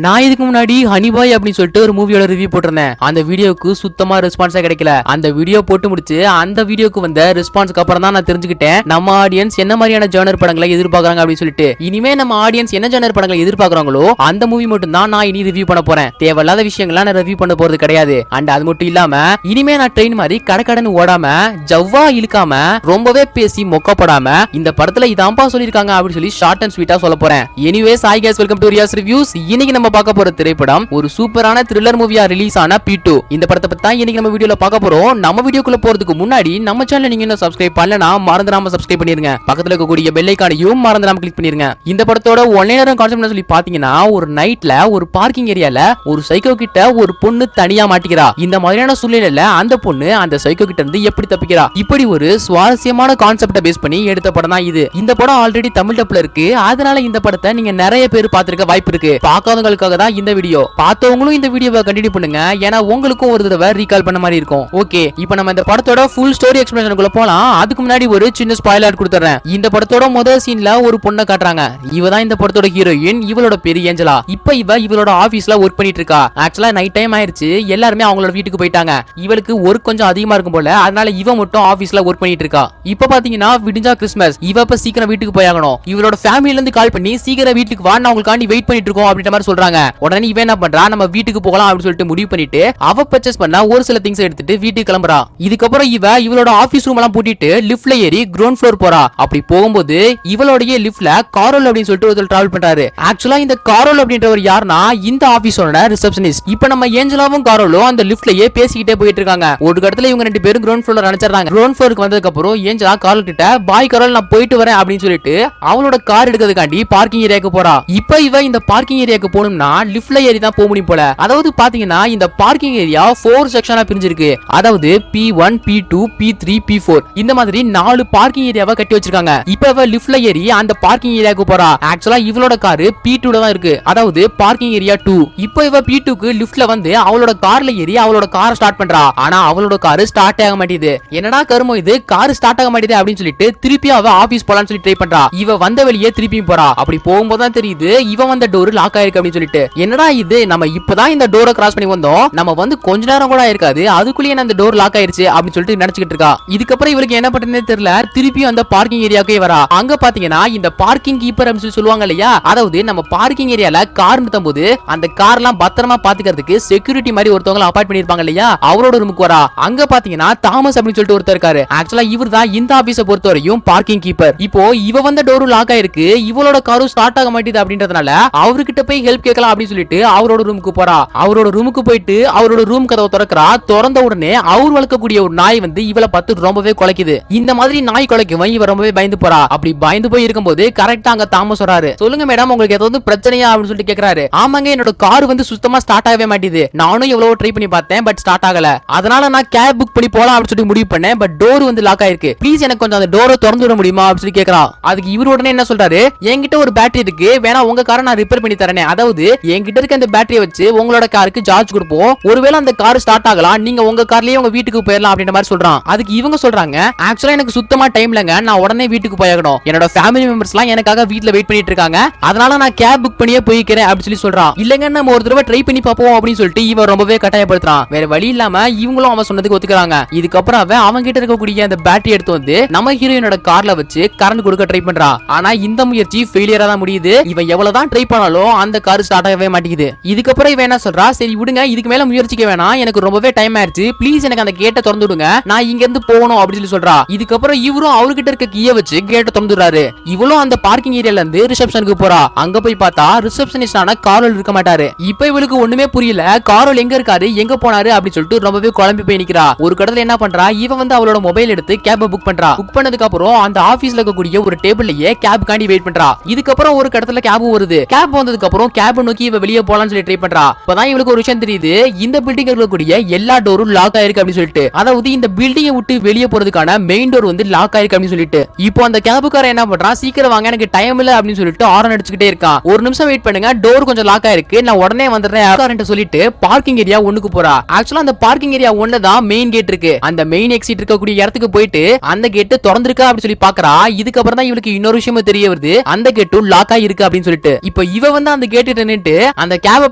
நான் இதுக்கு முன்னாடி ஹனிபாய் அப்படின்னு சொல்லிட்டு ஒரு மூவியோட ரிவ்யூ போட்டிருந்தேன். அந்த வீடியோக்கு சுத்தமா ரெஸ்பான்ஸே கிடைக்கல. அந்த வீடியோ போட்டு முடிச்சு அந்த வீடியோக்கு வந்த ரெஸ்பான்ஸ்க்கு அப்புறம் தான் நான் தெரிஞ்சுக்கிட்டேன் நம்ம ஆடியன்ஸ் என்ன மாதிரியான ஜானர் படங்களை எதிர்பார்க்கறாங்க அப்படின்னு சொல்லிட்டு. இனிமே நம்ம ஆடியன்ஸ் என்ன ஜானர் படங்களை எதிர்பார்க்கறாங்களோ அந்த மூவி மட்டும் தான் நான் இனி ரிவ்யூ பண்ண போறேன். தேவையில்லாத விஷயங்களை நான் ரிவ்யூ பண்ண போறது கிடையாது. அண்ட் அது மட்டும் இல்லாம இனிமே நான் ட்ரெயின் மாதிரி கடக்கடன்னு ஓடாம ஜவ்வா இழுக்காம ரொம்பவே பேசி மொக்கப்படாம இந்த படத்துல இதாம்பா சொல்லிருக்காங்க அப்படின்னு சொல்லி ஷார்ட் அண்ட் ஸ்வீட்டா சொல்ல போறேன். Anyways hi guys, welcome to Riyas reviews. இன்னைக்கு நம்ம பார்க்க போற திரைப்படம் ஒரு சூப்பரான த்ரில்லர் மூவியா ரிலீஸ் ஆன P2. இந்த படத்தை பத்தி தான் இன்னைக்கு நம்ம வீடியோல பார்க்க போறோம். நம்ம வீடியோக்குள்ள போறதுக்கு முன்னாடி நம்ம சேனலை நீங்க இன்னும் சப்ஸ்கிரைப் பண்ணலனா மறந்துடாம சப்ஸ்கிரைப் பண்ணிருங்க. பக்கத்துல இருக்கக்கூடிய பெல் ஐகானையும் மறந்துடாம கிளிக் பண்ணிருங்க. இந்த படத்தோட ஒன்லைனர் கான்செப்ட் சொல்லி பாத்தீங்கன்னா, ஒரு நைட்ல ஒரு பார்க்கிங் ஏரியால ஒரு சைக்கோ கிட்ட ஒரு பொண்ணு தனியா மாட்டிக்கிறா. இந்த மாதிரியான சூழ்நிலையில அந்த பொண்ணு அந்த சைக்கோ கிட்ட இருந்து எப்படி தப்பிக்கிறா? இப்படி ஒரு சுவாரஸ்யமான கான்செப்ட பேஸ் பண்ணி எடுத்த படம் தான் இது. இந்த படம் ஆல்ரெடி தமிழ் டப்ல இருக்கு. அதனால இந்த படத்தை நீங்க நிறைய பேர் பார்த்திருக்க வாய்ப்பு இருக்கு. பார்க்காதவங்களுக்காக தான் இந்த வீடியோ. பார்த்தவங்களும் இந்த வீடியோவை கண்டினியூ பண்ணுங்க. ஏன்னா உங்களுக்கும் ஒரு தடவை ரீகால் பண்ண மாதிரி இருக்கும். ஓகே, இப்போ நம்ம இந்த படத்தோட ஃபுல் ஸ்டோரி எக்ஸ்பிளனேஷனுக்குள்ள போலாம். அதுக்கு முன்னாடி ஒரு சின்ன ஸ்பாயிலர் கொடுத்துறேன். இந்த படத்தோட முதல் சீன்ல ஒரு பொண்ணை காட்டுறாங்க. இவ தான் இந்த படத்தோட ஹீரோயின். இவளோட பேரு ஏஞ்சலா. இப்போ இவளோட ஆபீஸ்ல ஒர்க் பண்ணிட்டு இருக்கா. ஆக்சுவலா நைட் டைம் ஆயிருச்சு. எல்லாருமே அவங்களோட வீட்டுக்கு போயிட்டாங்க. இவளுக்கு ஒர்க் கொஞ்சம் அதிகமா இருக்கும் போல. அதனால இவ மட்டும் ஆபீஸ்ல ஒர்க் பண்ணிட்டு இருக்கா. இப்போ பாத்தீங்கன்னா விடிஞ்சா கிறிஸ்மஸ். இவ இப்ப சீக்கிரம் வீட்டுக்கு போயாகணும். இவளோட ஃபேமிலில இருந்து கால் பண்ணி சீக்கிரம் வீட்டுக்கு வா, நான் உங்களுக்காண்டி வெயிட் பண்ணிட்டு இருக்கோம் அப்படின்ற மாதிரி சொல்றாங்க. உடனே இவன் என்ன பண்றா, நம்ம வீட்டுக்கு போகலாம் அப்படின்னு சொல்லிட்டு முடிவு பண்ணிட்டு அவ பர்ச்சேஸ் பண்ண ஒரு சில திங்ஸ் எடுத்துட்டு வீட்டுக்கு கிளம்புறா. இதுக்கப்புறம் இவளோட ஆபீஸ் ரூம் எல்லாம் பூட்டிட்டு லிஃப்ட்ல ஏறி கிரவுண்ட் ஃப்ளோர் போறா. அப்படி போகும்போது இவளோட லிஃப்ட்ல காரோல் அப்படின்னு சொல்லிட்டு ஒருத்தர் டிராவல் பண்றாரு. ஆக்சுவலா இந்த காரோல் அப்படின்றவர் யாருன்னா இந்த ஆபீஸோட ரிசப்ஷனிஸ்ட். இப்போ நம்ம ஏஞ்சலாவும் காரோலும் அந்த லிஃப்ட்லயே பேசிக்கிட்டே போயிட்டு இருக்காங்க. ஒரு இடத்துல இவங்க ரெண்டு பேரும் கிரவுண்ட் ஃப்ளோர் நினைச்சாங்க. கிரவுண்ட் ஃப்ளோருக்கு வந்ததுக்கு அப்புறம் ஏஞ்சலா காரோல் கிட்ட பாய் காரோல், நான் போயிட்டு வரேன் அப்படின்னு சொல்லிட்டு அவளோட கார் எடுக்கிறதுக்காண்டி பார்க்கிங் ஏரியாக்கு போறா. இப்போ இவ இந்த பார்க்கிங் ஏரியாக்கு போகணும்னா லிஃப்ட்ல ஏறி தான் போக முடியும் போல. அதாவது பாத்தீங்கன்னா இந்த பார்க்கிங் ஏரியா 4 செக்ஷனா பிரிஞ்சிருக்கு. அதாவது P1, P2, P3, P4 இந்த மாதிரி 4 பார்க்கிங் ஏரியாவை கட்டி வச்சிருக்காங்க. இப்போ இவ லிஃப்ட்ல ஏறி அந்த பார்க்கிங் ஏரியாக்கு போறா. ஆக்சுவலா இவளோட கார் P2 தான் இருக்கு. அதாவது பார்க்கிங் ஏரியா 2. இப்போ இவ P2க்கு லிஃப்ட்ல வந்து அவளோட கார்ல ஏறி அவளோட காரை ஸ்டார்ட் பண்றா. ஆனா அவளோட கார் ஸ்டார்ட் ஆக மாட்டேங்குது. என்னடா கருமோ இது, கார் ஸ்டார்ட் ஆக மாட்டேங்குது அப்படின்னு சொல்லிட்டு திருப்பி அவ ஆபீஸ் போலான்னு சொல்லி ட்ரை பண்றா. இவ வந்த வழியே திருப்பி போறா. அப்படி போகும்போது தான் தெரியுது இவ வந்த டோர் லாக் ஆயிருக்கு அப்படின்னு சொல்லிட்டு. என்னடா இது, நம்ம இப்பதான் இந்த டோரை கிராஸ் பண்ணி வந்தோம், நம்ம வந்து கொஞ்ச நேரம் கூட ஆயிருக்காது, அதுக்குள்ளேயே அந்த டோர் லாக் ஆயிருச்சு அப்படின்னு சொல்லிட்டு நினைச்சிட்டு இருக்கா. இதுக்கப்புறம் இவளுக்கு என்ன பண்றதுனே தெரியல. திருப்பி அந்த பார்க்கிங் ஏரியாக்கே வரா. அங்க பாத்தீங்கன்னா இந்த பார்க்கிங் கீப்பர் அப்படின்னு சொல்லி சொல்லுவாங்க இல்லையா, அதாவது நம்ம பார்க்கிங் ஏரியால கார் நிறுத்தும் போது அந்த கார் எல்லாம் பத்திரமா பாத்துக்கிறதுக்கு செக்யூரிட்டி மாதிரி ஒருத்தவங்க அப்பாயிண்ட் பண்ணிருப்பாங்க இல்லையா, அவரோட ரூமுக்கு வரா. அங்க பாத்தீங்கன்னா தாமஸ் அப்படின்னு சொல்லிட்டு ஒருத்தர் இருக்காரு. ஆக்சுவலா இவர் தான் இந்த ஆபீஸை பொறுத்தவரையும் பார்க்கிங் கீப்பர். இப்போ இவ வந்த டோரும் லாக் ஆயிருக்கு, இவளோட காரும் ஸ்டார்ட் ஆக மாட்டேது அப்படின்றதுனால அவர்கிட்ட போய் ஹெல்ப் கேட்கலாம் அப்படின்னு சொல்லிட்டு அவரோட ரூமுக்கு போறா. அவரோட ரூமுக்கு போயிட்டு அவரோட ரூம் கதவை திறக்கிறா. திறந்த உடனே அவர் வளர்க்கக்கூடிய ஒரு நாய் வந்து இவளை பார்த்து ரொம்பவே குலைக்குது. இந்த மாதிரி நாய் குலைக்கவன் இவ ரொம்பவே பயந்து போறா. அப்படி பயந்து போய் இருக்கும்போது கரெக்டா அங்க தாமஸ் வராரு. சொல்லுங்க மேடம், உங்களுக்கு ஏதாவது பிரச்சனையா அப்படின்னு சொல்லிட்டு கேக்குறாரு. ஆமாங்க, என்னோட கார் வந்து சுத்தமா ஸ்டார்ட் ஆகவே மாட்டேது. நானும் எவ்வளவு ட்ரை பண்ணி பார்த்தேன், பட் ஸ்டார்ட் ஆகல. அதனால நான் கேப் புக் பண்ணி போலாம் அப்படின்னு சொல்லி முடிவு பண்ணேன். பட் டோர் வந்து லாக் ஆயிருக்கு. ப்ளீஸ் எனக்கு கொஞ்சம் அந்த டோரை திறந்து விட முடியுமா அப்படின்னு சொல்லி கேக்குறா. அதுக்கு இவரு உடனே என்ன சொல்றாரு, என்கிட்ட ஒரு பேட்டரி இருக்கு, வேணா உங்க காரை நான் ரிப்பேர் பண்ணி தரேன். அதாவது என்கிட்ட இருக்க அந்த பேட்டரியை வச்சு உங்களோட காருக்கு சார்ஜ் கொடுப்போம். ஒருவேளை அந்த கார் ஸ்டார்ட் ஆகலாம், நீங்க உங்க கார்லயே உங்க வீட்டுக்கு போயிடலாம் அப்படின்ற மாதிரி சொல்றான். அதுக்கு இவங்க சொல்றாங்க, ஆக்சுவலா எனக்கு சுத்தமா டைம் இல்லங்க, நான் உடனே வீட்டுக்கு போயாகணும். என்னோட ஃபேமிலி மெம்பர்ஸ் எல்லாம் எனக்காக வீட்ல வெயிட் பண்ணிட்டு இருக்காங்க. அதனால நான் கேப் புக் பண்ணியே போய்க்கிறேன் அப்படின்னு சொல்லி சொல்றான். இல்லங்க, நம்ம ஒரு தடவை ட்ரை பண்ணி பாப்போம் அப்படின்னு சொல்லிட்டு இவன் ரொம்பவே கட்டாயப்படுத்துறான். வேற வழி இல்லாம இவங்களும் அவன் சொன்னதுக்கு ஒத்துக்கிறாங்க. இதுக்கப்புறம் அவன் அவங்க கிட்ட இருக்கக்கூடிய அந்த பேட்டரி எடுத்து வந்து நம்ம ஹீரோயினோட கார்ல வச்சு கரண்ட் கொடுக்க ட்ரை பண்றான். ஆனா இந்த முயற்சி ஃபெயிலியரா தான் முடியுது. இவன் எவ்வளவுதான் ட்ரை பண்ணாலும் அந்த கார் ஸ்டார்ட் ஆகவே மாட்டேங்குது. இதுக்கப்புறம் இவன் என்ன சொல்றா, சரி விடுங்க, இதுக்கு மேல முயற்சிக்க வேணாம், எனக்கு ரொம்பவே டைம் ஆயிருச்சு, ப்ளீஸ் எனக்கு அந்த கேட்டை திறந்து விடுங்க, நான் இங்க இருந்து போகணும் அப்படின்னு சொல்லி சொல்றா. இதுக்கப்புறம் இவரும் அவர்கிட்ட இருக்க கீயை வச்சு கேட்டை திறந்துறாரு. இவளும் அந்த பார்க்கிங் ஏரியால இருந்து ரிசப்ஷனுக்கு போறா. அங்க போய் பார்த்தா ரிசப்ஷனிஸ்டான காரோல் இருக்க மாட்டாரு. இப்போ இவளுக்கு ஒண்ணுமே புரியல, காரோல் எங்க இருக்காரு, எங்க போனாரு அப்படின்னு சொல்லிட்டு ரொம்பவே குழம்பி போய் நிக்கிறா. ஒரு கடத்துல என்ன பண்றா, இவன் வந்து அவளோட மொபைல் எடுத்து கேப புக் பண்றா. புக் பண்ணதுக்கு அப்புறம் அந்த ஆபீஸ்ல இருக்கக்கூடிய ஒரு டேபிள்லயே கேப் காண்டி வெயிட் பண்றா. இதுக்கப்புறம் ஒரு கடத்துல கேப் வருது. கேப் வந்ததுக்கு அப்புறம் கேப் நோக்கி இவ வெளியே போலாம்னு சொல்லி ட்ரை பண்றா. அப்பதான் இவளுக்கு ஒரு விஷயம் தெரியுது, இந்த பில்டிங் இருக்கக்கூடிய எல்லா டோரும் லாக் ஆயிருக்கு அப்படின்னு சொல்லிட்டு. அதாவது இந்த பில்டிங்கை விட்டு வெளியே போறதுக்கான மெயின் டோர் வந்து லாக் ஆயிருக்கு அப்படின்னு சொல்லிட்டு. இப்போ அந்த கேபுக்காரன் என்ன பண்றான், சீக்கிரம் வாங்க, எனக்கு டைம் இல்ல அப்படின்னு சொல்லிட்டு ஹாரன் அடிச்சுக்கிட்டே இருக்கான். ஒரு நிமிஷம் வெயிட் பண்ணுங்க, டோர் கொஞ்சம் லாக் ஆயிருக்கு, நான் உடனே வந்துடுறேன் சொல்லிட்டு பார்க்கிங் ஏரியா 1க்கு போறா. ஆக்சுவலா அந்த பார்க்கிங் ஏரியா 1 தான் மெயின் கேட் இருக்கு. அந்த மெயின் எக்ஸிட் இருக்கக்கூடிய இடத்துக்கு போயிட்டு அந்த கேட் திறந்திருக்கா அப்படின்னு சொல்லி பாக்குறா. இதுக்கப்புறம் தான் இவளுக்கு இன்னொரு விஷயம் தெரிய வருது, அந்த கேட்டும் லாக் ஆயிருக்கு அப்படின்னு சொல்லிட்டு. இப்போ இவ வந்து அந்த கேட் கிட்ட நின்று அந்த கேபை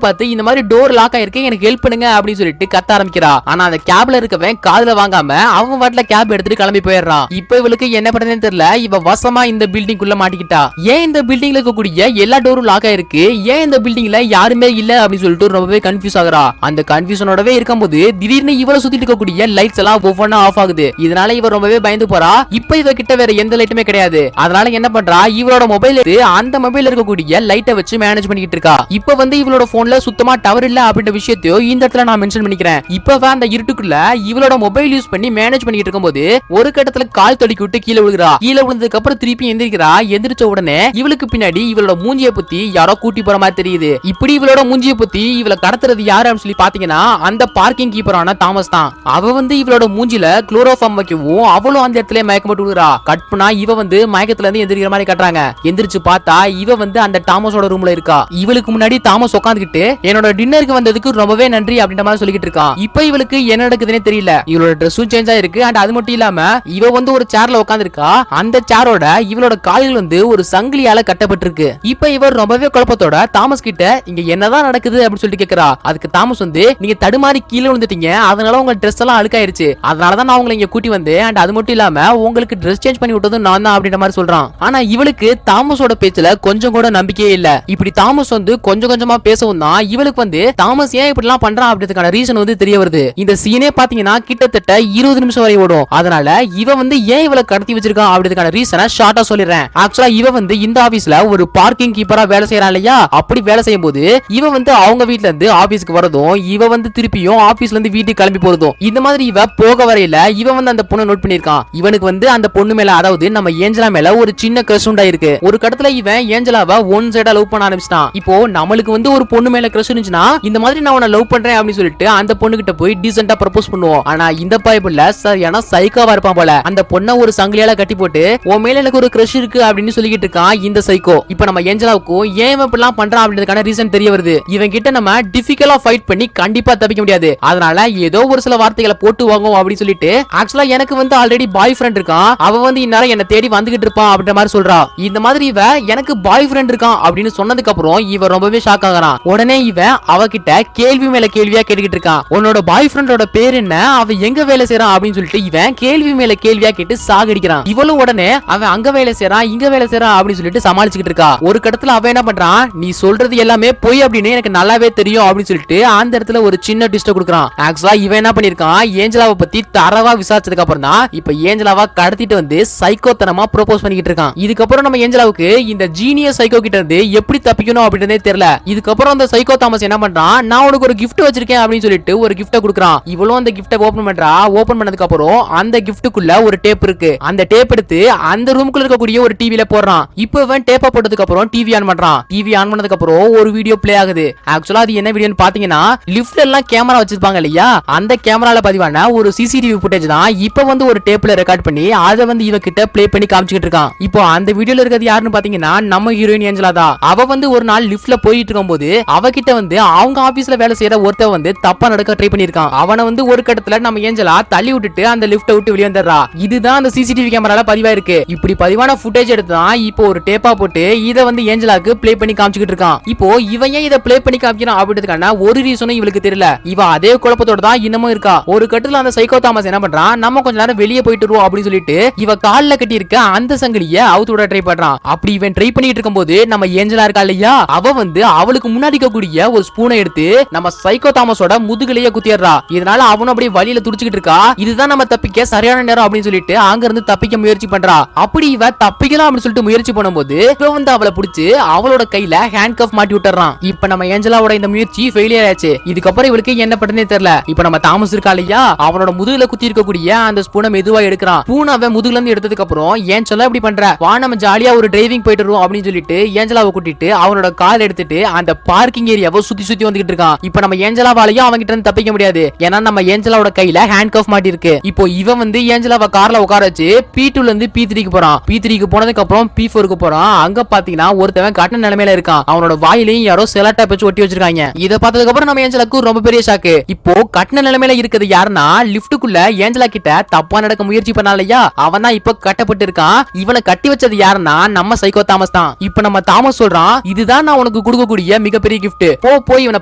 பார்த்து இந்த மாதிரி டோர் லாக் ஆயிருக்கு எனக்கு ஹெல்ப் பண்ணுங்க அப்படின்னு சொல்லிட்டு கத்த ஆரம்பிக்கிறா. ஆனா அந்த கேப்ல இருக்கவன் காதுல வாங்காம அவன் வாட்ல கேப் எடுத்துட்டு கிளம்பி போயிடுறான். இப்ப இவளுக்கு என்ன பண்றதுன்னு தெரியல. இவ வசமா இந்த பில்டிங் குள்ள மாட்டிக்கிட்டா. ஏன் இந்த பில்டிங்ல இருக்கக்கூடிய எல்லா டோரும் லாக் ஆயிருக்கு, ஏன் இந்த பில்டிங்ல யாருமே இல்ல அப்படின்னு சொல்லிட்டு ரொம்பவே கன்ஃபியூஸ் ஆகுறா. அந்த கன்ஃபியூஷனோடவே இருக்கும்போது திடீர்னு இவள சுத்திட்டு இருக்கக்கூடிய லைட்ஸ் எல்லாம் ஒவ்வொன்னா ஆஃப் ஆகுது. இதனால இவ ரொம்பவே பயந்து போறா. இப்ப இவ கிட்ட வேற எந்த லைட்டுமே கிடையாது. அதனால என்ன பண்றா, இவளோட மொபைல் எடுத்து அந்த மொபைல்ல இருக்கக்கூடிய லைட்டை வச்சு மேனேஜ் பண்ணிட்டு இருக்கா. இப்ப வந்து இவளோட போன்ல சுத்தமா டவர் இல்ல அப்படின்ற விஷயத்தையும் இந்த இடத்துல நான் மென்ஷன் பண்ணிக்கிறேன். இப்ப அந்த இருட்டுக்குள்ள இவளோட மொபைல் யூஸ் பண்ணி மேனேஜ் பண்ணிட்டு இருக்கும்போது ஒரு கட்டத்துல கால் தடுக்கி விட்டு கீழே விழுகிறா. கீழே விழுந்ததுக்கு அப்புறம் திருப்பி எந்திரிக்கிறா. எந்திரிச்ச உடனே இவளுக்கு பின்னாடி இவளோட மூஞ்சியை பத்தி யாரோ கூட்டி போற மாதிரி தெரியுது. இப்படி இவளோட மூஞ்சியை பத்தி இவளை கடத்துறது யாரு அப்படின்னு சொல்லி பாத்தீங்கன்னா அந்த பார்க்கிங் கீப்பரான தாமஸ் தான். அவ வந்து இவளோட மூஞ்சில குளோரோஃபார்ம் வைக்கவும் அவளும் அந்த இடத்துல மயக்கம் போட்டு விழுறா. கட் பண்ணா இவ வந்து மயக்கத்துல இருந்து எந்திரிக்கிற மாதிரி கட்டுறாங்க. எந்திரிச்சு பார்த்தா இவ வந்து அந்த தாமஸோட ரூம்ல இருக்கா. இவளுக்கு முன்னாடி தாமஸ் உட்காந்துக்கிட்டு என்னோட டின்னருக்கு வந்ததுக்கு ரொம்பவே நன்றி அப்படின்ற மாதிரி சொல்லிட்டு இருக்கான். இப்ப இவளுக்கு என்ன நடக்குதுன்னே தெரியல. இவளோட ட்ரெஸ்ஸும் சேஞ்ச் ஆயிருக்கு. அண்ட் அது மட்டும் இல்லாம இவ வந்து ஒரு சேர்ல உட்காந்துருக்கா. அந்த சேரோட இவளோட கால்கள் வந்து ஒரு சங்கிலியால கட்டப்பட்டிருக்கு. இப்ப இவர் ரொம்பவே குழப்பத்தோட தாமஸ் கிட்ட இங்க என்னதான் நடக்குது அப்படின்னு சொல்லிட்டு கேக்குறா. அதுக்கு தாமஸ் வந்து நீங்க தடுமாறி கீழே விழுந்துட்டீங்க, அதனால உங்க ட்ரெஸ் எல்லாம் அழுக்காயிருச்சு, அதனாலதான் நான் உங்களை இங்க கூட்டி வந்தேன். அண்ட் அது மட்டும் இல்லாம உங்களுக்கு ட்ரெஸ் சேஞ்ச் பண்ணி விட்டது நான் தான் அப்படின்ற மாதிரி சொல்றான். ஆனா இவளுக்கு தாமஸோட பேச்சுல கொஞ்சம் கூட நம்பிக்கையே இல்ல. இப்படி தாமஸ் வந்து கொஞ்சம் கொஞ்சமா பேசவும் தான் இவளுக்கு வந்து தாமஸ் ஏன் இப்படி எல்லாம் பண்றான் அப்படின்றதுக்கான ரீசன் வந்து தெரிய வருது. இந்த சீனே பாத்தீங்கன்னா கிட்டத்தட்ட 20 நிமிஷம் வரை ஓடும். அதனால இவ வந்து ஏன் இவளை கடத்தி வச்சிருக்கான் அப்படின்றதுக்கான ரீசனை ஷார்ட்டா சொல்லிடுறேன். ஆக்சுவலா இவ வந்து இந்த ஆபீஸ்ல ஒரு பார்க்கிங் கீப்பரா வேலை செய்யறான் இல்லையா. அப்படி வேலை செய்யும் போது இவ வந்து அவங்க வீட்ல இருந்து ஆபீஸ்க்கு வரதும் இவ வந்து திருப்பியும் ஆபீஸ்ல இருந்து வீட்டுக்கு கிளம்பி போறதும் இந்த மாதிரி இவ போக வரையில இவ வந்து அந்த பொண்ணை நோட் பண்ணிருக்கான். இவனுக்கு வந்து அந்த பொண்ணு மேல, அதாவது நம்ம ஏஞ்சலா மேல ஒரு சின்ன கிரஷ் உண்டாயிருக்கு. ஒரு கடத்துல இவன் ஏஞ்சலாவை ஒன் சைடா லவ் பண்ண ஆரம்பிச்சிட்டான். இப்போ நம்மளுக்கு வந்து ஒரு பொண்ணு மேல கிரஷ் இருந்துச்சுன்னா இந்த மாதிரி நான் உன்னை லவ் பண்றேன் அப்படின்னு சொல்லிட்டு அந்த பொண்ணு கிட்ட போய் டீசென்ட்டா ப்ரப்போஸ் பண்ணுவோம். ஆனா இந்த பைபிள்ல சரியான சைக்கோவா இருப்பான் போல. அந்த பொண்ணை ஒரு சங்கிலியால கட்டி போட்டு உன் மேல எனக்கு ஒரு கிரஷ் இருக்கு அப்படின்னு சொல்லிட்டு இருக்கான் இந்த சைக்கோ. இப்ப நம்ம ஏஞ்சலாவுக்கும் ஏன் இவன் இப்படிலாம் பண்றான் அப்படின்றதுக்கான ரீசன் தெரிய வருது. இவன் கிட்ட நம்ம டிஃபிகல்ட்டா ஃபைட் பண்ணி கண்டிப்பா தப்பிக்க முடியாது. அதனால ஏதோ ஒரு சில வார்த்தைகளை போட்டு வாங்குவோம் அப்படின்னு சொல்லிட்டு ஆக்சுவலா எனக்கு வந்து ஆல்ரெடி பாய் ஃப்ரெண்ட் இருக்கான், அவ வந்து இந்நேரம் என்ன தேடி வந்துகிட்டு இருப்பான் அப்படின்ற மாதிரி சொல்றா. இந்த மாதிரி இவ எனக்கு பாய் ஃப்ரெண்ட் இருக்கான் அப்படின்னு சொன்னதுக்கு அப்புறம் இவ ரொம்பவே ஷாக் ஆகுறான். உடனே இவன் அவகிட்ட கேள்வி மேல கேள்வியா கேட்டுக்கிட்டு இருக்கான். உன்னோட பாய் ஃப்ரெண்டோட பேர் என்ன, அவ எங்க வேலை செய்யறான் அப்படின்னு சொல்லிட்டு இவன் கேள்வி மேல கேள்வியா கேட்டு சாகடிக்கிறான். இவளும் உடனே அவன் அங்க வேலை செய்யறான் இங்க வேலை செய்யறான் அப்படின்னு சொல்லிட்டு சமாளிச்சுக்கிட்டு இருக்கா. ஒரு கடத்துல அவன் என்ன பண்றான், நீ சொல்றது எல்லாமே பொய் அப்படின்னு எனக்கு நல்லாவே தெரியும் அப்படின்னு சொல்லிட்டு அந்த இடத்துல ஒரு சின்ன டிஸ்ட கொடுக்குறான். ஆக்சுவலா இவன் என்ன பண்ணிருக்கான், ஏஞ்சலாவை பத்தி தரவா விசாரிச்சதுக்கு அப்புறம் தான் இப்ப ஏஞ்சலாவா கடத்திட்டு வந்து சைக்கோத்தனமா ப்ரோபோஸ் பண்ணிக்கிட்டு இருக்கான். இதுக்கப்புறம் நம்ம ஏஞ்சலாவுக்கு இந்த ஜீனியஸ் சைக்கோ கிட்ட இருந்து எப்படி தப்பிக்கணும் அப்படின்றதே தெரியல. இதுக்கப்புறம் அந்த சைக்கோ தாமஸ் என்ன பண்றான், நான் உனக்கு ஒரு கிஃப்ட் வச்சிருக்கேன் அப்படின்னு சொல்லிட்டு ஒரு கிஃப்ட கொடுக்குறான். இவளும் அந்த கிஃப்ட ஓபன் பண்றா. ஓபன் பண்ணதுக்கு அப்புறம் அந்த கிஃப்ட்டுக்குள்ள ஒரு டேப் இருக்கு. அந்த டேப் எடுத்து அந்த ரூமுக்குள்ள இருக்கக்கூடிய ஒரு டிவில போடுறான். இப்போ இவன் டேப்பை போட்டதுக்கு அப்புறம் டிவி ஆன் பண்றான். டிவி ஆன் பண்ணதுக்கு அப்புறம் ஒரு வீடியோ பிளே ஆகுது. ஆக்சுவலா அது என்ன வீடியோன்னு பாத்தீங்கன்னா லிஃப்ட்ல எல்லாம் கேமரா வச்சிருப்பாங்க இல்லையா, அந்த கேமரால பதிவான ஒரு சிசிடிவி ஃபுட்டேஜ் தான் இப்ப வந்து ஒரு டேப்ல ரெக்கார்ட் பண்ணி அதை வந்து இவ கிட்ட ப்ளே பண்ணி காமிச்சிட்டு இருக்கான். இப்போ அந்த வீடியோல இருக்கிறது யாருன்னு பாத்தீங்கன்னா நம்ம ஹீரோயின் ஏஞ்சலா தான். அவ வந்து ஒரு நாள் லிஃப்ட்ல போயிட்டு இருக்கும்போது அவகிட்ட வந்து அவங்க ஆபீஸ்ல வேலை செய்யற ஒருத்தன் வந்து தப்பா நடக்க ட்ரை பண்ணிருக்கான். அவனை வந்து ஒரு கட்டத்துல நம்ம ஏஞ்சலா தள்ளி விட்டுட்டு அந்த லிஃப்ட்டை விட்டு வெளியே வந்துடுறா. இதுதான் அந்த சிசிடிவி கேமரால பதிவா இருக்கு. இப்படி பதிவான ஃபுட்டேஜ் எடுத்து தான் இப்போ ஒரு டேப்பா போட்டு இதை வந்து ஏஞ்சலாக்கு ப்ளே பண்ணி காமிச்சிட்டு இருக்கான். இப்போ இவன் ஏன் இதை ப்ளே பண்ணி காமிக்கிறான் அப்படின்றதுக்கான ஒரு ரீசனும் இவளுக்கு தெரியல. இவ அதே குழப்பத்தோட தான் இன்னமும் இருக்கா. ஒரு கட்டத்துல அந்த சைக்கோ தாமஸ் என்ன பண்றான், நம்ம கொஞ்ச நேரம் வெளியே போயிட்டு வருவோம் அப்படின்னு சொல்லிட்டு இவ கால்ல கட்டி இருக்க அந்த சங்கிலிய அவுத்து விட ட்ரை பண்றான். அப்படி இவன் ட்ரை பண்ணிட்டு இருக்கும்போது நம்ம ஏஞ்சலா இருக்கா இல்லையா, அவ வந்து அவளுக்கு முன்னாடி இருக்கக்கூடிய ஒரு ஸ்பூனை எடுத்து நம்ம சைக்கோ தாமஸோட முதுகுலையே குத்திடுறா. இதனால அவனும் அப்படியே வழியில துடிச்சுக்கிட்டு இருக்கா. இதுதான் நம்ம தப்பிக்க சரியான நேரம் அப்படின்னு சொல்லிட்டு அங்க இருந்து தப்பிக்க முயற்சி பண்றா. அப்படி இவ தப்பிக்கலாம் அப்படின்னு சொல்லிட்டு முயற்சி பண்ணும்போது இவ வந்து அவளை பிடிச்சு அவளோட கையில ஹேண்ட் கஃப் மாட்டி விட்டுறான். இப்ப நம்ம ஏஞ்சலாவோட இந்த முயற்சி ஃபெயிலியர் ஆச்சு. இதுக்கப்புறம் இவளுக்கு என்ன பண்றதுனே தெரியல. இப்ப நம்ம தாமஸ் இருக்கா இல்லையா, அவனோட முதுகுல குத்தி இருக்கக்கூடிய அந்த ஸ்பூனை மெதுவா எடுக்கிறான். ஸ்பூன் அவன் முதுகுல இருந்து எடுத்ததுக்கு அப்புறம் ஏஞ்சலா இப்படி பண்ற, வா நம்ம ஜாலியா ஒரு டிரைவிங் போயிட்டு வருவோம் அப்படின்னு சொல்லிட்டு ஏஞ்சலாவை கூட்டிட்டு அவனோட கால் எடுத்துட்டு அந்த பார்க்கிங் ஏரியாவை சுத்தி சுத்தி வந்துகிட்டு இருக்கான். இப்ப நம்ம ஏஞ்சலாவாலையும் அவங்க கிட்ட இருந்து தப்பிக்க முடியாது. ஏன்னா நம்ம ஏஞ்சலாவோட கையில ஹேண்ட் கஃப் மாட்டி இருக்கு. இப்போ இவன் வந்து ஏஞ்சலாவை கார்ல உட்கார வச்சு P2ல இருந்து P3க்கு போறான். P3க்கு போனதுக்கு அப்புறம் P4க்கு போறான். அங்க பாத்தீங்கன்னா ஒருத்தவன் கட்டண நிலைமையில இருக்கான். அவனோட வாயிலையும் யாரோ செலட்டா வச்சு ஒட்டி வச்சிருக்காங்க. இத பார்த்ததுக்கு அப்புறம் நம்ம ஏஞ்சலாக்கு ரொம்ப பெரிய ஷாக்கு. இப்போ கட்டண நிலைமையில இருக்குது யாருன்னா, லிஃப்ட்டுக்குள்ள ஏஞ்சலா கிட்ட தப்பா நடக்க முயற்சி பண்ணாலையா, அவன் தான் இப்ப கட்டப்பட்டு இருக்கான். இவனை கட்டி வச்சது யாருன்னா நம்ம சைக்கோ தாமஸ் தான். இப்ப நம்ம தாமஸ் சொல்றான், இதுதான் நான் உனக்கு உனக்கு கொடுக்கக்கூடிய மிகப்பெரிய கிஃப்ட், போய் இவனை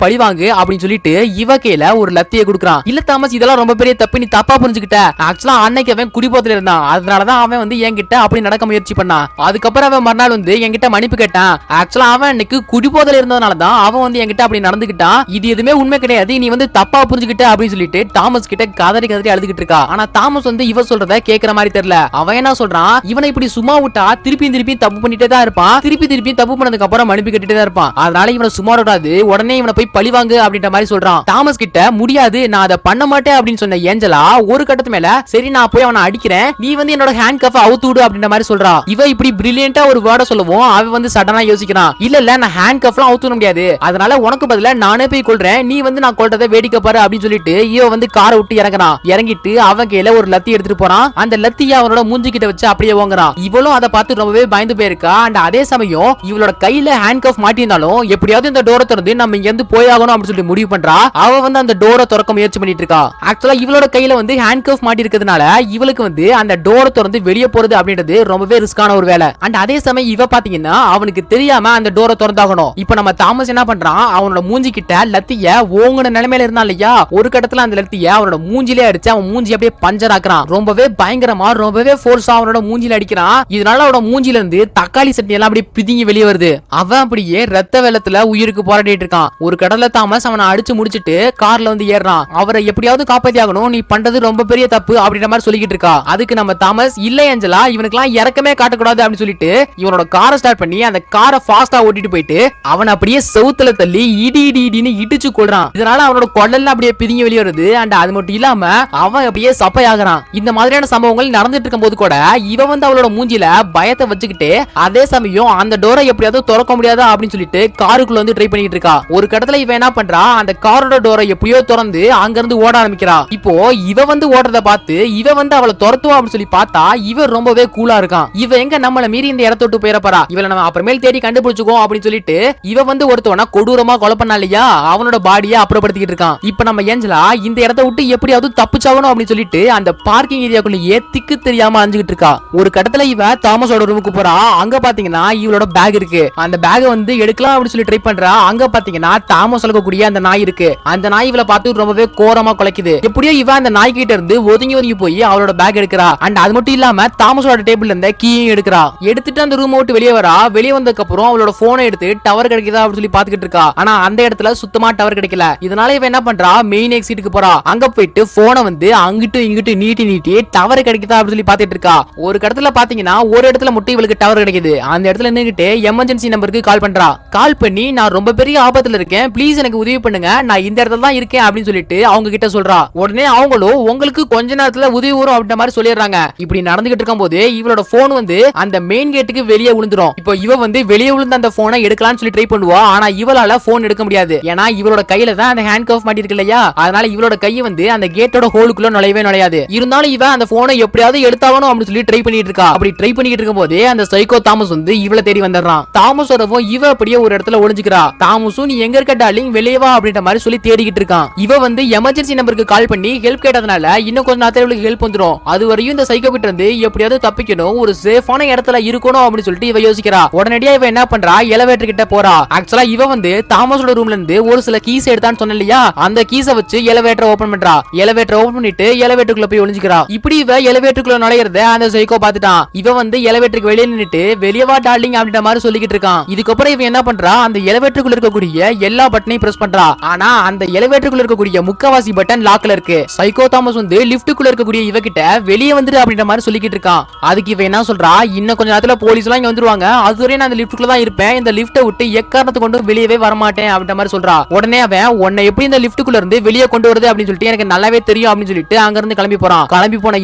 பழிவாங்கு அப்படின்னு சொல்லிட்டு இவ கையில ஒரு லத்தியை கொடுக்குறான். இல்ல தாமஸ், இதெல்லாம் ரொம்ப பெரிய தப்பு, நீ தப்பா புரிஞ்சுக்கிட்ட. ஆக்சுவலா அன்னைக்கு அவன் குடிபோதையில இருந்தான், அதனாலதான் அவன் வந்து என்கிட்ட அப்படி நடக்க முயற்சி பண்ணான். அதுக்கப்புறம் அவன் மறுநாள் வந்து என்கிட்ட மன்னிப்பு கேட்டான். ஆக்சுவலா அவன் அன்னைக்கு குடிபோதையில இருந்ததுனாலதான் அவன் வந்து என்கிட்ட அப்படி நடந்துக்கிட்டான். இது எதுவுமே உண்மை கிடையாது, நீ வந்து தப்பா புரிஞ்சுக்கிட்ட அப்படின்னு சொல்லிட்டு தாமஸ் கிட்ட கதறி அழுதுகிட்டு இருக்கா. ஆனா தாமஸ் வந்து இவ சொல்றத கேக்குற மாதிரி தெரியல. அவன் என்ன சொல்றான், இவனை இப்படி சும்மா விட்டா திருப்பி தப்பு பண்ணிட்டே தான் இருப்பான், திருப்பி தப்பு பண்ணதுக்கு அப்புறம் மன்னிப்பு கேட்டுட்டே தான் இருப்பான், அதனால இவனை சும்மா விடாது, உடனே இவனை போய் பழிவாங்கு அப்படின்ற மாதிரி சொல்றான். தாமஸ் கிட்ட முடியாது, நான் அதை பண்ண மாட்டேன் அப்படின்னு சொன்ன ஏஞ்சலா ஒரு கட்டத்து மேல சரி நான் போய் அவனை அடிக்கிறேன், நீ வந்து என்னோட ஹேண்ட் கஃப் அவுத்து விடு அப்படின்ற மாதிரி சொல்றா. இவ இப்படி பிரில்லியண்டா ஒரு வேர்ட சொல்லவும் அவன் வந்து சடனா யோசிக்கிறான். இல்ல நான் ஹேண்ட் கஃப்லாம் அவுத்து முடியாது, அதனால உனக்கு பதிலா நானே போய் கொல்றேன், நீ வந்து நான் கொல்றதை வேடிக்கை பாரு அப்படின்னு சொல்லிட்டு இவ வந்து காரை விட்டு இறங்குறான். இறங்கிட்டு அவன் கையில ஒரு லத்தி எடுத்துட்டு போறான். அந்த லத்திய அவனோட மூஞ்சி கிட்ட வச்சு அப்படியே வாங்குறான். இவளும் அதை பார்த்து ரொம்பவே பயந்து போயிருக்கா. அண்ட் அதே சமயம் இவளோட கையில ஹேண்ட் கஃப் மாட்டியிருந்தாலும் எப்படியாவது இந்த டோரை திறந்து நம்ம இங்க இருந்து போயாகணும் அப்படின்னு சொல்லி முடிவு பண்றா. அவ வந்து அந்த டோரை திறக்க முயற்சி பண்ணிட்டு இருக்கா. ஆக்சுவலா இவளோட கையில வந்து ஹேண்ட் கஃப் மாட்டி இருக்கிறதுனால இவளுக்கு வந்து அந்த டோரை திறந்து வெளியே போறது அப்படின்றது ரொம்பவே ரிஸ்கான ஒரு வேலை. அண்ட் அதே சமயம் இவ பாத்தீங்கன்னா அவனுக்கு தெரியாம அந்த டோரை திறந்தாகணும். இப்ப நம்ம தாமஸ் என்ன பண்றான், அவனோட மூஞ்சி கிட்ட லத்திய ஓங்குன நிலைமையில இருந்தா இல்லையா, ஒரு கட்டத்துல அந்த லத்திய அவனோட மூஞ்சிலே அடிச்சு அவன் மூஞ்சி அப்படியே பஞ்சர் ஆக்குறான். ரொம்பவே பயங்கரமா ரொம்பவே ஃபோர்ஸா அவனோட மூஞ்சில அடிக்கிறான். இதனால அவனோட மூஞ்சில இருந்து தக்காளி சட்னி எல்லாம் அப்படியே பிதுங்கி வெளியே வருது. அவன் அப்படியே ரத்த வெள்ளத்துல உயிருக்கு போராடிட்டு இருக்கான். ஒரு கடல தாமஸ் அவனை அடிச்சு முடிச்சிட்டு கார்ல வந்து ஏறான். அவரை எப்படியாவது காப்பாத்தி ஆகணும், நீ பண்றது ரொம்ப பெரிய தப்பு அப்படின்ற மாதிரி சொல்லிக்கிட்டு இருக்கா. அதுக்கு நம்ம தாமஸ் இல்ல ஏஞ்சலா, இவனுக்குலாம் இறக்கமே காட்டக்கூடாது அப்படின்னு சொல்லிட்டு இவனோட காரை ஸ்டார்ட் பண்ணி அந்த காரை ஃபாஸ்டா ஓட்டிட்டு போயிட்டு அவன் அப்படியே செவுத்துல தள்ளி இடின்னு இடிச்சு கொள்றான். இதனால அவனோட குடல்ல அப்படியே பிதுங்கி வெளியே வருது. அண்ட் அது மட்டும் இல்லாம அவன் அப்படியே சப்பையாகிறான். இந்த மாதிரியான சம்பவங்கள் நடந்துட்டு இருக்கும் போது கூட இவ வந்து அவளோட மூஞ்சில பயத்தை வச்சுக்கிட்டு அதே சமயம் அந்த டோரை எப்படியாவது திறக்க முடியாதா அப்படின்னு சொல்லிட்டு காருக்குள்ள வந்து ட்ரை பண்ணிட்டு இருக்கா. ஒரு கட்டத்துல இவ என்ன பண்றா, அந்த காரோட டோரை எப்படியோ திறந்து அங்க இருந்து ஓட ஆரம்பிக்கிறா. இப்போ இவ வந்து ஓடுறத பார்த்து இவ வந்து அவளை துரத்துவா அப்படின்னு சொல்லி பார்த்தா இவ ரொம்பவே கூலா இருக்கான். இவ எங்க நம்மள மீறி இந்த இடத்த விட்டு போயிடப்பறா, இவளை நம்ம அப்புறமேல் தேடி கண்டுபிடிச்சுக்கோ அப்படின்னு சொல்லிட்டு இவ வந்து ஒருத்தவனா கொடூரமா கொலை பண்ணா இல்லையா, அவனோட பாடியை அப்புறப்படுத்திக்கிட்டு இருக்கான். இப்ப நம்ம ஏஞ்சலா இந்த இடத்த விட்டு எப்படியாவது தப்பிச்சாகணும் அப்படின்னு சொல்லிட்டு அந்த பார்க்கிங் ஏரியாக்குள்ளேயே திக்கு தெரியாம அலைஞ்சிட்டு இருக்கா. ஒரு கட்டத்துல இவ தாமஸோட ரூமுக்கு போறா. அங்க பாத்தீங்கன்னா இவளோட பேக் இருக்கு. அந்த பேக் வந்து எடுக்கலாம் அப்படின்னு சொல்லி ட்ரை பண்றா. அங்க பாத்தீங்கன்னா தாமஸ் சொல்லக்கூடிய அந்த நாய் இருக்கு. அந்த நாய் இவளை பார்த்து ரொம்பவே கோரமா குலைக்குது. எப்படியோ இவ அந்த நாய் கிட்ட இருந்து ஒதுங்கி போய் அவளோட பேக் எடுக்கிறா. அண்ட் அது மட்டும் இல்லாம தாமஸோட டேபிள்ல இருந்த கீயும் எடுக்கிறா. எடுத்துட்டு அந்த ரூம் விட்டு வெளியே வரா. வெளியே வந்ததுக்கு அப்புறம் அவளோட போனை எடுத்து டவர் கிடைக்குதா அப்படின்னு சொல்லி பாத்துக்கிட்டு இருக்கா. ஆனா அந்த இடத்துல சுத்தமா டவர் கிடைக்கல. இதனால இவ என்ன பண்றா, மெயின் எக்ஸிட்டுக்கு போறா. அங்க போயிட்டு போனை வந்து அங்கிட்டு இங்கிட்டு நீட்டி டவர் கிடைக்குதா அப்படின்னு சொல்லி பாத்துட்டு இருக்கா. ஒரு இடத்துல பாத்தீங்கன்னா ஒரு இடத்துல மட்டும் இவளுக்கு டவர் கிடைக்குது. அந்த இடத்துல நின்னுட்டு எமர்ஜென்சி நம்பருக்கு கால் பண்றா. கால் பண்ணி நான் ரொம்ப பெரிய ஆபத்துல இருக்கேன், ப்ளீஸ் எனக்கு உதவி பண்ணுங்க, நான் இந்த இடத்துல தான் இருக்கேன் அப்படின்னு சொல்லிட்டு அவங்க கிட்ட சொல்றா. உடனே அவங்களும் உங்களுக்கு கொஞ்ச நேரத்துல உதவி வரும் அப்படின்ற மாதிரி சொல்லிடுறாங்க. இப்படி நடந்துகிட்டு இருக்கும் போது இவளோட போன் வந்து அந்த மெயின் கேட்டுக்கு வெளியே விழுந்துரும். இப்போ இவ வந்து வெளியே விழுந்த அந்த போனை எடுக்கலாம்னு சொல்லி ட்ரை பண்ணுவா. ஆனா இவளால போன் எடுக்க முடியாது. ஏன்னா இவளோட கையில தான் அந்த ஹேண்ட் கஃப் மாட்டி இருக்கு இல்லையா, அதனால இவளோட கை வந்து அந்த கேட்டோட ஹோலுக்குள்ள நுழையாது. இருந்தாலும் இவ அந்த போனை எப்படியாவது எடுத்தாகணும் அப்படின்னு சொல்லி ட்ரை பண்ணிட்டு இருக்கா. அப்படி ட்ரை பண்ணிட்டு இருக்கும் போதே அந்த சைக்கோ தாமஸ் வந்து இவளை தேடி வந்துடுறான். தாமஸ் வரவும் இவ அப்படியே ஒரு இடத்துல ஒளிஞ்சுக்கிறா. தாமஸும் நீ எங்க இருக்க டார்லிங், வெளியே வா அப்படின்ற மாதிரி சொல்லி தேடிக்கிட்டு இருக்கான். இவ வந்து எமர்ஜென்சி நம்பருக்கு கால் பண்ணி ஹெல்ப் கேட்டதுனால இன்னும் கொஞ்ச நேரத்துல இவளுக்கு ஹெல்ப் வந்துரும். அது வரையும் இந்த சைக்கோ கிட்ட இருந்து எப்படியாவது தப்பிக்கணும், ஒரு சேஃபான இடத்துல இருக்கணும் அப்படின்னு சொல்லிட்டு இவ யோசிக்கிறா. உடனடியா இவ என்ன பண்றா, எலிவேட்டர் கிட்ட போறா. ஆக்சுவலா இவ வந்து தாமஸோட ரூம்ல இருந்து ஒரு சில கீஸ் எடுத்தான்னு சொன்ன இல்லையா, அந்த கீஸை வச்சு எலிவேட்டர் ஓபன் பண்றா. எலிவேட்டர் ஓபன் பண்ணிட்டு எலிவேட்டருக்குள்ள போய் ஒளிஞ்சுக்கிறா. இப்படி இவ எலிவேட்டருக்குள்ள நுழையறத அந்த சைக்கோ பாத்துட்டான். இவ வந்து எலிவேட்டருக்கு வெளியே நின்னுட்டு வெளியே வா டார்லிங் அப்படின்ற மாதிரி சொல்லிக்கிட்டு இருக்கான். இதுக்கப்புறம் இவ என்ன பண்றா, அந்த எலிவேட்டருக்குள்ள இருக்கக்கூடிய எல்லா பட்டனையும் பிரஸ் பண்றா. ஆனா அந்த எலிவேட்டருக்குள்ள இருக்கக்கூடிய முக்கவாசி பட்டன் லாக்ல இருக்கு. சைக்கோ தாமஸ் வந்து லிஃப்ட்டுக்குள்ள இருக்கக்கூடிய இவ கிட்ட வெளியே வந்துரு அப்படின்ற மாதிரி சொல்லிக்கிட்டு இருக்கான். அதுக்கு இவ என்ன சொல்றா, இன்னும் கொஞ்ச நேரத்துல போலீஸ் எல்லாம் இங்க வந்துருவாங்க, அதுவரை நான் அந்த லிஃப்ட்டுக்குள்ள தான் இருப்பேன், இந்த லிஃப்ட்டை விட்டு எக்காரணத்தை கொண்டு வெளியவே வர மாட்டேன் அப்படின்ற மாதிரி சொல்றா. உடனே அவன் உன்னை எப்படி இந்த லிஃப்ட்டுக்குள்ள இருந்து வெளியே கொண்டு வருது அப்படின்னு சொல்லிட்டு எனக்கு நல்லாவே தெரியும் அப்படின்னு சொல்லிட்டு அங்க இருந்து கிளம்பி போறான். கிளம்பி போன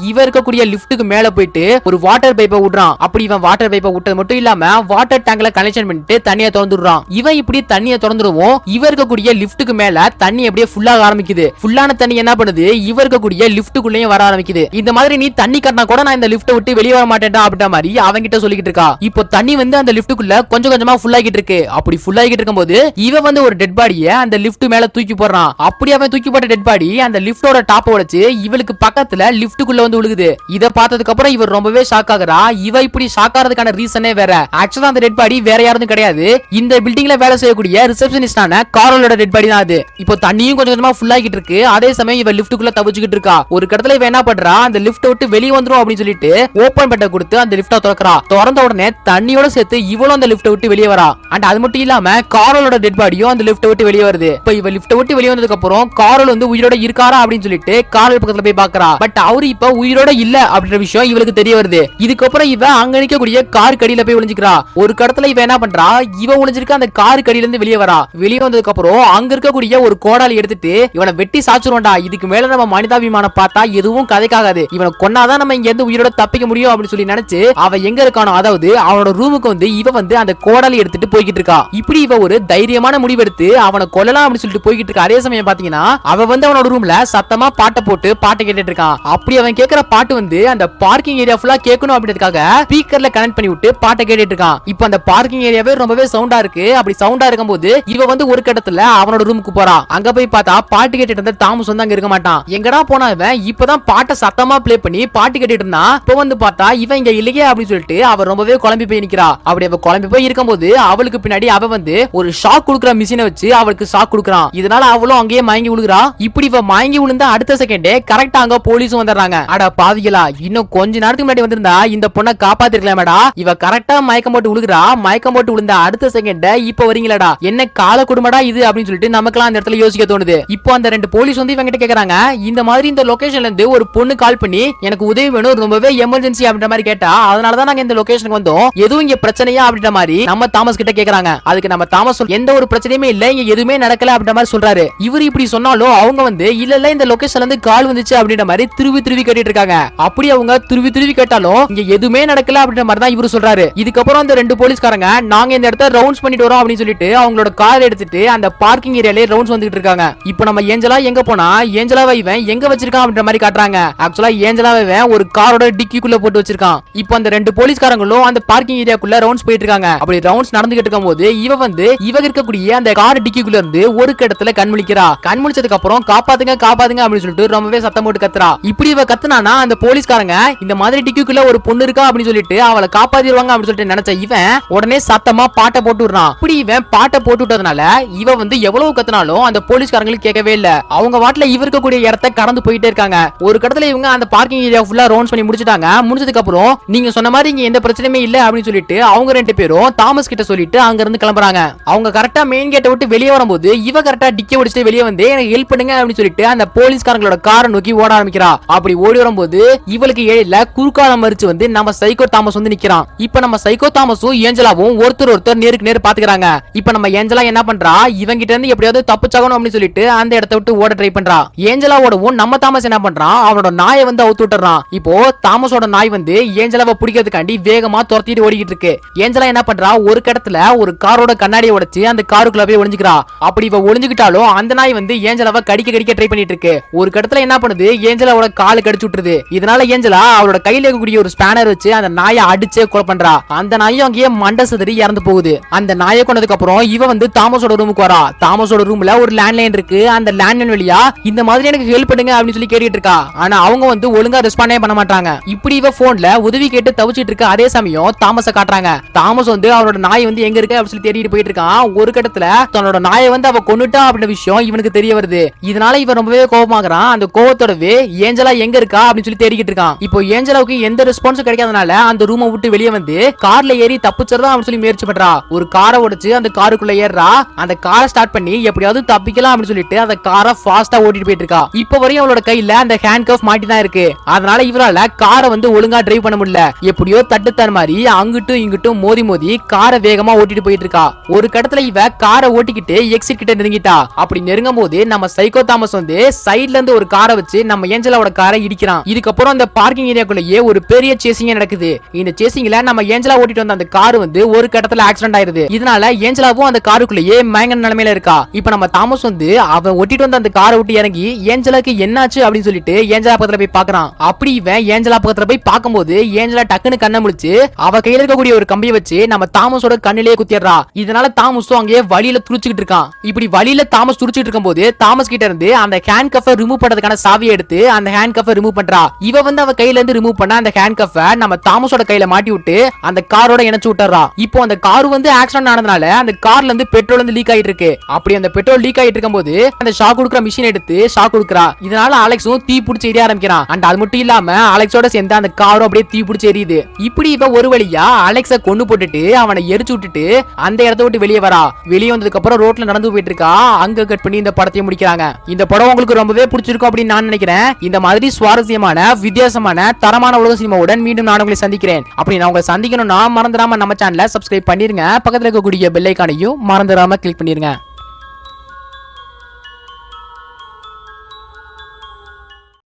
இவ இருக்கக்கூடிய லிஃப்ட்டுக்கு மேல போயிட்டு ஒரு வாட்டர் பைப்பை விடுறான். அப்படி இவன் வாட்டர் பைப்பை விட்டது மட்டும் இல்லாம வாட்டர் டேங்க்ல கனெக்ஷன் பண்ணிட்டு தண்ணியை திறந்துடுறான். இவன் இப்படி தண்ணியை திறந்துடுவோம் இவ இருக்கக்கூடிய லிஃப்ட்டுக்கு மேல தண்ணி அப்படியே ஃபுல்லாக ஆரம்பிக்குது. ஃபுல்லான தண்ணி என்ன பண்ணுது, இவ இருக்கக்கூடிய லிஃப்ட்டுக்குள்ளேயும் வர ஆரம்பிக்குது. இந்த மாதிரி நீ தண்ணி கட்டினா கூட நான் இந்த லிஃப்ட்டை விட்டு வெளியே வர மாட்டேன்டா அப்படின்ற மாதிரி அவங்க கிட்ட சொல்லிக்கிட்டு இருக்கா. இப்போ தண்ணி வந்து அந்த லிஃப்ட்டுக்குள்ள கொஞ்சம் கொஞ்சமா ஃபுல் ஆகிட்டு இருக்கு. அப்படி ஃபுல் ஆகிட்டு இருக்கும்போது இவ வந்து ஒரு டெட் பாடியை அந்த லிஃப்ட் மேல தூக்கி போடுறான். அப்படி அவன் தூக்கி போட்ட டெட் பாடி அந்த லிஃப்டோட டாப்பை உடைச்சு இவளுக்கு பக்கத்துல லிஃப்ட்டுக்குள்ள வந்து விழுகுது. இத பார்த்ததுக்கு அப்புறம் இவர் ரொம்பவே ஷாக் ஆகுறா. இவ இப்படி ஷாக் ஆகிறதுக்கான ரீசனே வேற. ஆக்சுவலா அந்த டெட் பாடி வேற யாரும் கிடையாது, கிடையாது இந்த பில்டிங்ல வேலை செய்யக்கூடிய ரிசப்ஷனிஸ்டான காரோலோட டெட் பாடி தான் அது. இப்போ தண்ணியும் கொஞ்சம் கொஞ்சமா ஃபுல் ஆகிட்டு இருக்கு. அதே சமயம் இவ லிஃப்ட்டுக்குள்ள தவிச்சுக்கிட்டு இருக்கா. ஒரு கடத்துல இவ என்ன பண்றா, அந்த லிஃப்ட் விட்டு வெளிய வந்துரும் அப்படின்னு சொல்லிட்டு ஓபன் பட்ட கொடுத்து அந்த லிஃப்ட திறக்கறா. திறந்த உடனே தண்ணியோட சேர்த்து இவளும் அந்த லிஃப்ட விட்டு வெளிய வரா. அண்ட் அது மட்டும் இல்லாம காரோலோட டெட் பாடியும் அந்த லிஃப்ட விட்டு வெளிய வருது. இப்போ இவ லிஃப்ட விட்டு வெளிய வந்ததுக்கு அப்புறம் காரோல் வந்து உயிரோட இருக்காரா அப்படின்னு சொல்லிட்டு காரோல் பக்கத்துல போய் பாக்குறா. பட் அவரு இப்ப உயிரோட இல்ல அப்படின்ற விஷயம் இவளுக்கு தெரிய வருது. இதுக்கப்புறம் இவ அங்க நிக்கக்கூடிய கார் கடியில போய் ஒளிஞ்சுக்கிறா. ஒரு கடத்துல இவ என்ன பண்றா, இவ ஒளிஞ்சிருக்க அந்த கார் கடியில இருந்து வெளிய வரா. வெளிய வந்ததுக்கு அப்புறம் அங்க இருக்கக்கூடிய ஒரு கோடாலி எடுத்துட்டு இவனை வெட்டி சாச்சுருவான்டா. இதுக்கு மேல நம்ம மனிதாபிமானம் பார்த்தா எதுவும் கதைக்காகாது. இவனை கொன்னாதான் நம்ம இங்க இருந்து உயிரோட தப்பிக்க முடியும் அப்படின்னு சொல்லி நினைச்சு அவ எங்க இருக்கானோ, அதாவது அவனோட ரூமுக்கு வந்து இவ வந்து அந்த கோடாலி எடுத்துட்டு போய்கிட்டு இருக்கா. இப்படி இவ ஒரு தைரியமான முடிவெடுத்து அவனை கொல்லலாம் அப்படின்னு சொல்லிட்டு போய்கிட்டு இருக்கா. அதே சமயம் பாத்தீங்கன்னா அவ வந்து அவனோட ரூம்ல சத்தமா பாட்டை போட்டு பாட்டை கேட்டுட்டு இருக்கான். அப்படி அவன் கேட்கிற பாட்டு வந்து அந்த பார்க்கிங் ஏரியா ஃபுல்லா கேட்கணும் அப்படின்றதுக்காக ஸ்பீக்கர்ல கனெக்ட் பண்ணி விட்டு பாட்டை கேட்டுட்டு இருக்கான். இப்போ அந்த பார்க்கிங் ஏரியாவே ரொம்பவே சவுண்டா இருக்கு. அப்படி சவுண்டா இருக்கும்போது இவ வந்து ஒரு கட்டத்துல அவனோட ரூமுக்கு போறா. அங்க போய் பார்த்தா பாட்டு கேட்டுட்டு இருந்த தாமஸ் வந்து அங்க இருக்க மாட்டான். எங்கடா போனா இவன், இப்பதான் பாட்டை சத்தமா பிளே பண்ணி பாட்டு கேட்டுட்டு இருந்தா. இப்போ வந்து பார்த்தா இவன் இங்க இல்லையே அப்படின்னு சொல்லிட்டு அவ ரொம்பவே குழம்பி போய் நிக்கிறா. அப்படி அவ குழம்பி போய் இருக்கும்போது அவளுக்கு பின்னாடி அவ வந்து ஒரு ஷாக் கொடுக்குற மிஷினை வச்சு அவளுக்கு ஷாக் கொடுக்குறான். இதனால அவளும் அங்கேயே மயங்கி விழுகிறா. இப்படி இவ மயங்கி விழுந்தா அடுத்த செகண்டே கரெக்டா அங்க போலீஸும் வந்துடுறாங்க. அட பாவிகளா, இன்னும் கொஞ்ச நேரத்துக்கு முன்னாடி வந்திருந்தா இந்த பொண்ணை காப்பாத்திருக்கலாமேடா. இவ கரெக்டா மயக்கம் போட்டு விழுகிறா. மயக்கம் போட்டு விழுந்த அடுத்த செகண்ட் இப்ப வரீங்களடா, என்ன கால குடும்படா இது அப்படின்னு சொல்லிட்டு நமக்கெல்லாம் அந்த இடத்துல யோசிக்க தோணுது. இப்போ அந்த ரெண்டு போலீஸ் வந்து இவங்க கிட்ட கேக்குறாங்க, இந்த மாதிரி இந்த லொகேஷன்ல இருந்து ஒரு பொண்ணு கால் பண்ணி எனக்கு உதவி வேணும், ரொம்பவே எமர்ஜென்சி அப்படின்ற மாதிரி கேட்டா, அதனாலதான் நாங்க இந்த லொகேஷனுக்கு வந்தோம், எதுவும் இங்க பிரச்சனையா அப்படின்ற மாதிரி நம்ம தாமஸ் கிட்ட கேக்குறாங்க. அதுக்கு நம்ம தாமஸ் எந்த ஒரு பிரச்சனையுமே இல்ல, இங்க எதுவுமே நடக்கல அப்படின்ற மாதிரி சொல்றாரு. இவர் இப்படி சொன்னாலும் அவங்க வந்து இல்ல இல்ல இந்த லொகேஷன்ல இருந்து கால் வந்துச்சு அப்படின்ற மாதிரி திருவி திருவி கேட்டுட்டு இருக்காங்க. அப்படி அவங்க திருவி திருவி கேட்டாலும் இங்க எதுவுமே நடக்கல அப்படின்ற மாதிரி தான் இவரு சொல்றாரு. இதுக்கப்புறம் அந்த ரெண்டு போலீஸ்காரங்க நாங்க இந்த இடத்த ரவுண்ட்ஸ் பண்ணிட்டு வரோம் அப்படின்னு சொல்லிட்டு அவங்களோட கார் எடுத்துட்டு அந்த பார்க்கிங் ஏரியால ரவுண்ட்ஸ் வந்துட்டு இருக்காங்க. இப்போ நம்ம ஏஞ்சலா எங்க போனா ஏஞ்சலாவை இவன் எங்க வச்சிருக்கான் அப்படின்ற மாதிரி காட்டுறாங்க. ஆக்சுவலா ஏஞ்சலாவை இவன் ஒரு காரோட டிக்கிக்குள்ள போட்டு வச்சிருக்கான். இப்போ அந்த ரெண்டு போலீஸ்காரங்களும் அந்த பார்க்கிங் ஏரியாக்குள்ள ரவுண்ட்ஸ் போயிட்டு இருக்காங்க. அப்படி ரவுண்ட்ஸ் நடந்துகிட்டு இருக்கும்போது இவ வந்து இவ இருக்கக்கூடிய அந்த கார் டிக்கிக்குள்ள இருந்து ஒரு இடத்துல கண்முழிக்கிறா. கண்முழிச்சதுக்கு அப்புறம் காப்பாத்துங்க காப்பாத்துங்க அப்படின்னு சொல்லிட்டு ரொம்பவே சத்தம் போட்டு கத்துறா. இப்படி இவ கத்துனானா அந்த போலீஸ்காரங்க இந்த மாதிரி டிக்கிக்குள்ள ஒரு பொண்ணு இருக்கா அப்படின்னு சொல்லிட்டு அவளை காப்பாத்திடுவாங்க அப்படின்னு சொல்லிட்டு நினைச்ச இவன் உடனே சத்தமா பாட்டை போட்டு விடுறான். இப்படி இவன் பாட்டை போட்டு விட்டதுனால இவ வந்து எவ்வளவு கத்துனாலும் அந்த போலீஸ்காரங்களுக்கு கேட்கவே இல்ல. அவங்க வாட்ல இவ இருக்கக்கூடிய இடத்தை கடந்து போயிட்டே இருக்காங்க. ஒரு கடத்துல இவங்க அந்த பார்க்கிங் ஏரியா ஃபுல்லா ரவுண்ட்ஸ் பண்ணி முடிச்சிட்டாங்க. முடிச்சதுக்கு அப்புறம் நீங்க சொன்ன மாதிரி இங்க எந்த பிரச்சனையுமே இல்ல அப்படின்னு சொல்லிட்டு அவங்க ரெண்டு பேரும் தாமஸ் கிட்ட சொல்லிட்டு அங்க இருந்து கிளம்புறாங்க. அவங்க கரெக்டா மெயின் கேட்டை விட்டு வெளியே வரும்போது இவ கரெக்டா டிக்கி ஒடிச்சிட்டு வெளியே வந்து எனக்கு ஹெல்ப் பண்ணுங்க அப்படின்னு சொல்லிட்டு அந்த போலீஸ்காரங்களோட காரை நோக்கி ஓட ஆரம்பிக்கிறா. அப்படி ஓடி வரும்போது இவளுக்கு ஏழில குறுக்கால மறிச்சு வந்து நம்ம சைக்கோ தாமஸ் வந்து நிக்கிறான். இப்ப நம்ம சைக்கோ தாமஸும் ஏஞ்சலாவும் ஒருத்தர் நேருக்கு நேர் பாத்துக்கிறாங்க. இப்ப நம்ம ஏஞ்சலா என்ன பண்றா, இவங்கிட்ட இருந்து எப்படியாவது தப்பிச்சாகணும் அப்படின்னு சொல்லிட்டு அந்த இடத்தை விட்டு ஓட ட்ரை பண்றா. ஏஞ்சலாவோடவும் நம்ம தாமஸ் என்ன பண்றான், அவனோட நாயை வந்து அவுத்து விட்டுறான். இப்போ தாமஸோட நாய் வந்து ஏஞ்சலாவை பிடிக்கிறதுக்காண்டி வேகமா துரத்திட்டு ஓடிக்கிட்டு இருக்கு. ஏஞ்சலா என்ன பண்றா, ஒரு இடத்துல ஒரு காரோட கண்ணாடியை உடைச்சு அந்த காருக்குள்ள போய் ஒளிஞ்சுக்கிறா. அப்படி இவ ஒளிஞ்சுக்கிட்டாலும் அந்த நாய் வந்து ஏஞ்சலாவை கடிக்க ட்ரை பண்ணிட்டு இருக்கு. ஒரு இடத்துல என்ன பண்ணுது, ஏஞ்சலாவோட காலை கடிச்சு விட்டுருது. இதனால ஏஞ்சலா அவளோட கையில இருக்கக்கூடிய ஒரு ஸ்பேனர் வச்சு அந்த நாயை அடிச்சே கொலை பண்றா. அந்த நாயும் அங்கேயே மண்டை சிதறி இறந்து போகுது. அந்த நாயை கொண்டதுக்கு அப்புறம் இவ வந்து தாமஸோட ரூமுக்கு வரா. தாமஸோட ரூம்ல ஒரு லேண்ட்லைன் இருக்கு. அந்த லேண்ட்லைன் வழியா இந்த மாதிரி எனக்கு ஹெல்ப் பண்ணுங்க அப்படின்னு சொல்லி கேட்டுட்டு இருக்கா. ஆனா அவங்க வந்து ஒழுங்கா ரெஸ்பாண்டே பண்ண மாட்டாங்க. இப்படி இவ போன்ல உதவி கேட்டு தவிச்சிட்டு இருக்க. அதே சமயம் தாமஸ காட்டுறாங்க. தாமஸ் வந்து அவரோட நாய் வந்து எங்க இருக்கு அப்படின்னு சொல்லி தேடிட்டு போயிட்டு இருக்கான். ஒரு கட்டத்துல தன்னோட நாயை வந்து அவ கொன்னுட்டா அப்படின்ற விஷயம் இவனுக்கு தெரிய வருது. இதனால இவன் ரொம்பவே கோபமாகறான். அந்த கோபத்தோடவே ஏஞ்சலா எங்க இருக்கா அப்படின்னு சொல்லி தேடிக்கிட்டு இருக்கான். இப்போ ஏஞ்சலாவுக்கு எந்த ரெஸ்பான்ஸும் கிடைக்காதனால அந்த ரூமை விட்டு வெளியே வந்து கார்ல ஏறி தப்பிச்சிரதா அப்படின்னு சொல்லி முயற்சி பண்றா. ஒரு காரை உடைச்சு அந்த காருக்குள்ள ஏறா. அந்த காரை ஸ்டார்ட் பண்ணி எப்படியாவது தப்பிக்கலாம் அப்படின்னு சொல்லிட்டு அந்த காரை ஃபாஸ்டா ஓட்டிட்டு போயிட்டு இருக்கா. இப்ப வரையும் அவளோட கையில அந்த ஹேண்ட் கஃப் மாட்டி தான் இருக்கு. அதனால இவரால காரை வந்து ஒழுங்கா டிரைவ் பண்ண முடியல. எப்படியோ தட்டுத்தன் மாதிரி அங்கிட்டும் இங்கிட்டும் மோதி காரை வேகமா ஓட்டிட்டு போயிட்டு இருக்கா. ஒரு கடத்துல இவ காரை ஓட்டிக்கிட்டு எக்ஸிட் கிட்ட நெருங்கிட்டா. அப்படி நெருங்கும் போது நம்ம சைக்கோ தாமஸ் வந்து சைட்ல இருந்து ஒரு காரை வச்சு நம்ம ஏஞ்சலாவோட காரை இடிக்கிறான். இதுக்கப்புறம் அந்த பார்க்கிங் ஏரியாக்குள்ளேயே ஒரு பெரிய சேசிங் நடக்குது. இந்த சேசிங்ல நம்ம ஏஞ்சலா ஓட்டிட்டு வந்த அந்த கார் வந்து ஒரு கடத்துல ஆக்சிடென்ட் ஆயிருது. இதனால ஏஞ்சலாவும் அந்த காருக்குள்ளேயே மயங்க நிலைமையில இருக்கா. இப்ப நம்ம தாமஸ் வந்து அவன் ஓட்டிட்டு வந்த அந்த காரை விட்டு இறங்கி ஏஞ்சலாக்கு என்னாச்சு அப்படின்னு சொல்லிட்டு ஏஞ்சலா பக்கத்துல போய் பாக்குறான். அப்படி இவன் ஏஞ்சலா பக்கத்துல போய் பார்க்கும்போது ஏஞ்சலா டக்குன்னு கண்ணை முழிச்சு அவ கையில இருக்கக்கூடிய ஒரு கம்பியை வச்சு நம்ம தாமஸோட கண்ணிலேயே குத்திடுறா. இதனால தாமஸும் அங்கேயே வழியில துடிச்சுக்கிட்டு இருக்கான். இப்படி வழியில தாமஸ் துடிச்சிட்டு இருக்கும்போது தாமஸ் கிட்ட இருந்து அந்த ஹேண்ட் கஃபை ரிமூவ் பண்றதுக்கான சாவியை எடுத்து அந்த ஹேண்ட் கஃபை ரிமூவ் பண்றா. இவ வந்து அவ கையில இருந்து ரிமூவ் பண்ண அந்த ஹேண்ட் கஃபை நம்ம தாமஸோட கையில மாட்டி விட்டு அந்த காரோட இணைச்சு விட்டுறா. இப்போ அந்த கார் கார் வந்து ஆக்சிடென்ட் ஆனதுனால அந்த கார்ல இருந்து பெட்ரோல் வந்து லீக் ஆயிட்டு இருக்கு. அப்படி அந்த பெட்ரோல் லீக் ஆயிட்டு இருக்கும்போது அந்த ஷாக் கொடுக்குற மிஷின் எடுத்து ஷாக் கொடுக்குறா. இதனால அலெக்ஸும் தீ பிடிச்சி எரிய ஆரம்பிக்கிறான். அண்ட் அது மட்டும் இல்லாம அலெக்ஸோட சேர்ந்து அந்த காரும் அப்படியே தீ பிடிச்சி எரியுது. இப்படி இவ ஒரு வழியா அலெக்ஸ கொண்டு போட்டுட்டு அவனை எரிச்சு விட்டுட்டு அந்த இடத்த விட்டு வெளியே வரா. வெளியே வந்ததுக்கு அப்புறம் ரோட்ல நடந்து போயிட்டு இருக்கா. அங்க கட் பண்ணி இந்த படத்தை முடிக்கிறாங்க. இந்த படம் உங்களுக்கு ரொம்பவே பிடிச்சிருக்கும் அப்படின்னு நான் நினைக்கிறேன். இந்த மாதிரி சுவாரஸ்யமான வித்தியாசமான தரமான உலக சினிமாவுடன் மீண்டும் நான் உங்களை சந்திக்கிறேன். அப்படி நான் உங்களை சந்திக்கணும்னா மறந்துடாம நம்ம சேனலை சப்ஸ்கிரைப் பண்ணிருங்க. பக்கத்துல இருக்கக்கூடிய பெல் ஐகானையும் மறந்துடாம கிளிக் பண்ணிருங்க.